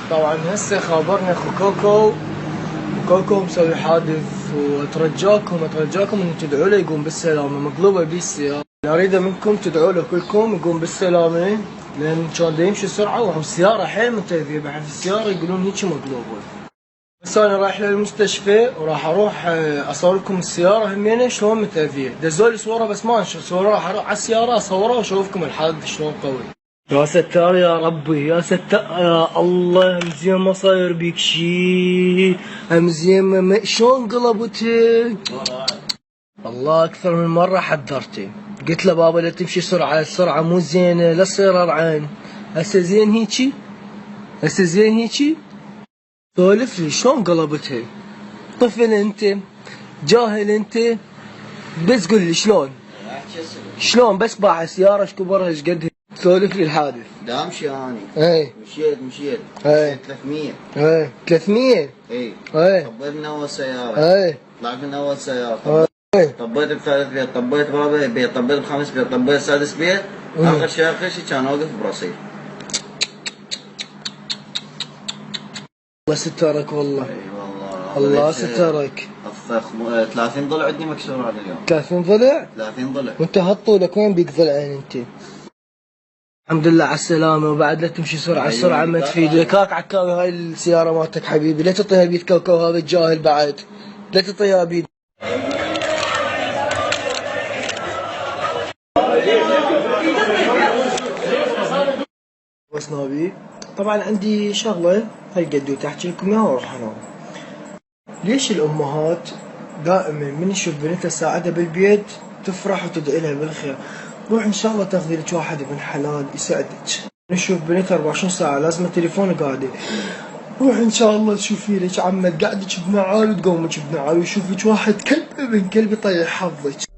طبعا هسه خابرني اخو كوكو مسوي حادث، واترجاكم ان تدعوا له يقوم بالسلامه. مقلوبه بيه السياره، اريد منكم تدعوا له كلكم يقوم بالسلامه، لان كان دا يمشي بسرعه والسياره حيل متلفيه. بعد السياره يقولون هيك مقلوبه. بس انا رايح للمستشفى وراح اروح اصور لكم السياره همينه شلون متلفيه. دزوا لي صوره بس ما انشر صوره، راح اروح على السياره اصورها واشوفكم الحادث شلون قوي. يا ستار يا ربي، يا ستار يا الله. مزيان ما صاير بيك شي، مزيان ما شلون قلبتي. الله اكثر من مره حذرتي، قلت له بابا لا تمشي سرعه، السرعه مو زينه، لا تصير العين. هسه زين هيجي، هسه زين هيجي. سولف لي شلون قلبتها. طفل انت، جاهل انت، بس قل لي شلون بس باع سياره ايش كبرها ايش قدها. سولف لي الحادث. دا امشي اني. مشيت. 300. 300. اي. طبيت من اول سياره. طلعت من اول سياره. طبيت بثالث بيت، طبيت برابع بيت، طبيت بخامس بيت، طبيت سادس بيت. اخر شيء كان واقف برصيف. الله سترك والله. اي والله. الله سترك. 30 ضلع عندي مكسور هذا اليوم. 30 ضلع؟ 30 ضلع. وانت هالطولك وين بيك ضلعين انت؟ الحمد لله على السلامة. وبعد لا تمشي سرعة، السرعة ما تفيد. لكاك عكاوي هاي السيارة مالتك حبيبي، لا تعطيها بيد كوكو هذا الجاهل بعد، لا تعطيها بيد. بس نبي طبعا عندي شغلة هالقد تحكي لكم اياها وراح انام. ليش الامهات دائما من نشوف بنتها تساعدها بالبيت تفرح وتدعي لها بالخير؟ روح ان شاء الله تاخذي لك واحد ابن حلال يسعدك. نشوف بنتها 24 ساعة لازم التليفون قاعدة. روح ان شاء الله تشوفي لك عمك قاعدك بنعال وتقومك بنعال، ويشوفك واحد كلب ابن كلب يطيح حظك.